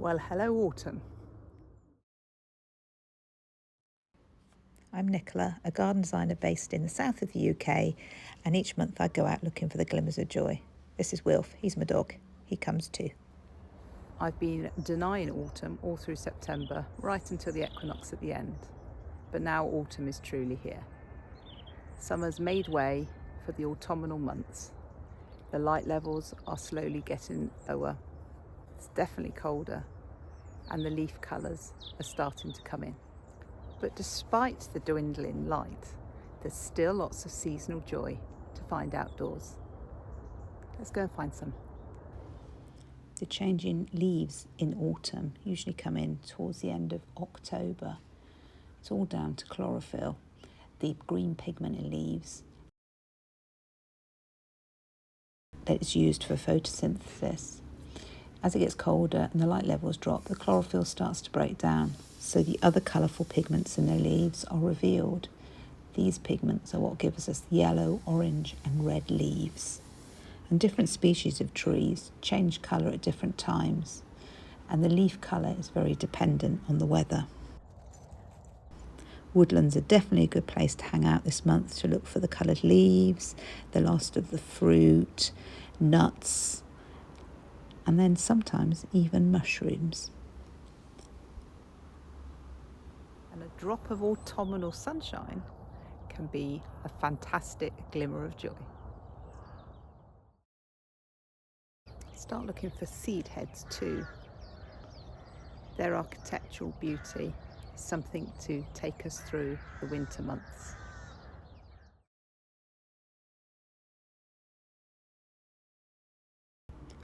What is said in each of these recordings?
Well, hello autumn. I'm Nicola, a garden designer based in the south of the UK, and each month I go out looking for the glimmers of joy. This is Wilf, he's my dog. He comes too. I've been denying autumn all through September, right until the equinox at the end. But now autumn is truly here. Summer's made way for the autumnal months. The light levels are slowly getting lower. It's definitely colder, and the leaf colours are starting to come in. But despite the dwindling light, there's still lots of seasonal joy to find outdoors. Let's go and find some. The changing leaves in autumn usually come in towards the end of October. It's all down to chlorophyll, the green pigment in leaves that is used for photosynthesis. As it gets colder and the light levels drop, the chlorophyll starts to break down, so the other colourful pigments in the leaves are revealed. These pigments are what gives us yellow, orange and red leaves. And different species of trees change colour at different times, and the leaf colour is very dependent on the weather. Woodlands are definitely a good place to hang out this month to look for the coloured leaves, the last of the fruit, nuts, and then sometimes even mushrooms. And a drop of autumnal sunshine can be a fantastic glimmer of joy. Start looking for seed heads too. Their architectural beauty is something to take us through the winter months.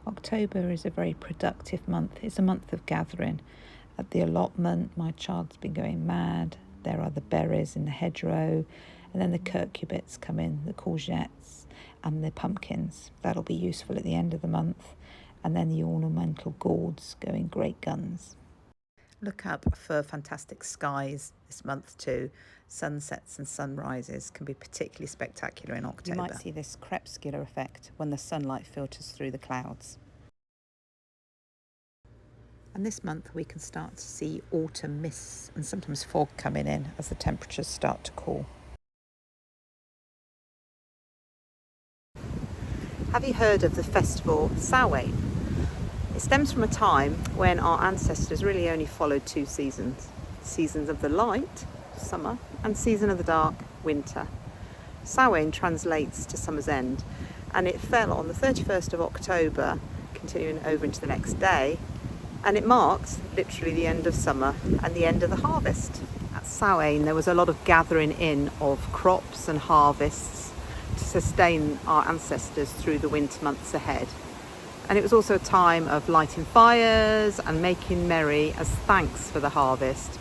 October is a very productive month. It's a month of gathering. At the allotment, my child's been going mad. There are the berries in the hedgerow, and then the curcubits come in, the courgettes and the pumpkins. That'll be useful at the end of the month. And then the ornamental gourds going great guns. Look up for fantastic skies this month too. Sunsets and sunrises can be particularly spectacular in October. You might see this crepuscular effect when the sunlight filters through the clouds. And this month we can start to see autumn mists and sometimes fog coming in as the temperatures start to cool. Have you heard of the festival Samhain? It stems from a time when our ancestors really only followed two seasons. Seasons of the light, summer, and season of the dark, winter. Samhain translates to summer's end, and it fell on the 31st of October, continuing over into the next day, and it marked literally the end of summer and the end of the harvest. At Samhain there was a lot of gathering in of crops and harvests to sustain our ancestors through the winter months ahead. And it was also a time of lighting fires and making merry as thanks for the harvest,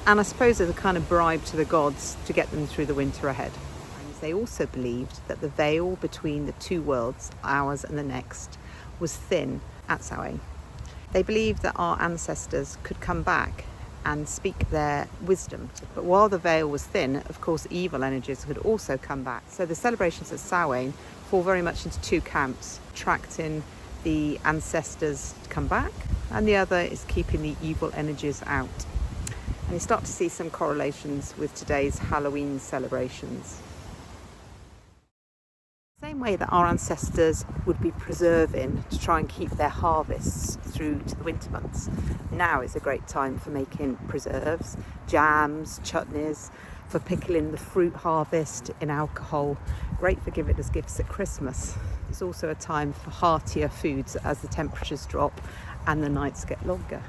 and I suppose as a kind of bribe to the gods to get them through the winter ahead. And they also believed that the veil between the two worlds, ours and the next, was thin at Samhain. They believed that our ancestors could come back and speak their wisdom. But while the veil was thin, of course, evil energies could also come back. So the celebrations at Samhain fall very much into two camps, attracting the ancestors to come back, and the other is keeping the evil energies out. And you start to see some correlations with today's Halloween celebrations. Same way that our ancestors would be preserving to try and keep their harvests through to the winter months, now is a great time for making preserves, jams, chutneys, for pickling the fruit harvest in alcohol, great for giving as gifts at Christmas. It's also a time for heartier foods as the temperatures drop and the nights get longer.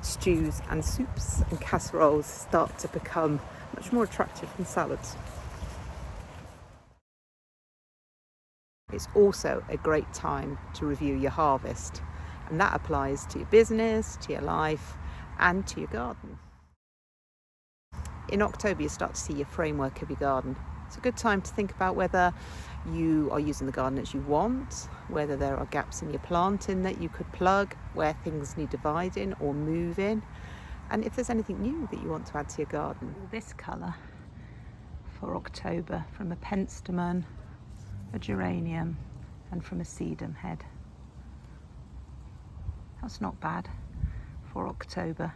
Stews and soups and casseroles start to become much more attractive than salads. It's also a great time to review your harvest, and that applies to your business, to your life, and to your garden. In October, you start to see your framework of your garden. It's a good time to think about whether you are using the garden as you want, whether there are gaps in your planting that you could plug, where things need dividing or moving, and if there's anything new that you want to add to your garden. This colour for October from a penstemon, a geranium, and from a sedum head. That's not bad for October.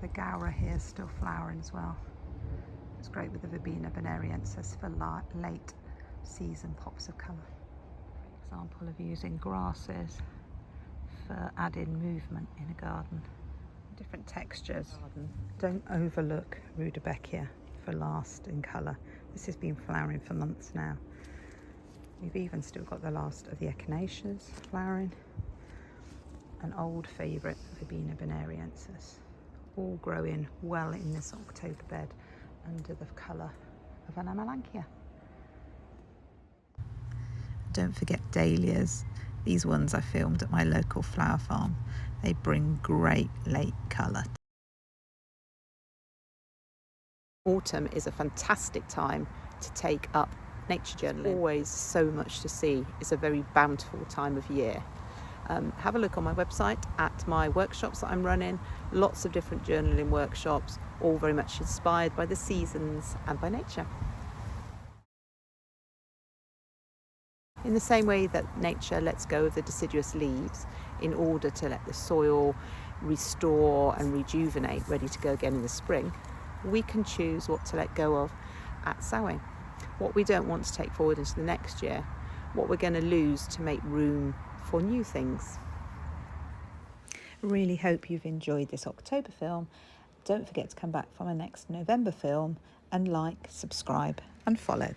The Gaura here is still flowering as well. It's great with the Verbena bonariensis for late season pops of colour. Example of using grasses for adding movement in a garden. Different textures. Don't overlook Rudbeckia for last in colour. This has been flowering for months now. We've even still got the last of the echinaceas flowering. An old favourite, Verbena bonariensis. All growing well in this October bed under the colour of an Amelanchier. Don't forget dahlias. These ones I filmed at my local flower farm. They bring great late colour. Autumn is a fantastic time to take up nature journaling. Always so much to see. It's a very bountiful time of year. Have a look on my website at my workshops that I'm running. Lots of different journaling workshops, all very much inspired by the seasons and by nature. In the same way that nature lets go of the deciduous leaves in order to let the soil restore and rejuvenate, ready to go again in the spring, we can choose what to let go of at Samhain. What we don't want to take forward into the next year, what we're going to lose to make room for new things. Really hope you've enjoyed this October film. Don't forget to come back for my next November film and like, subscribe and follow.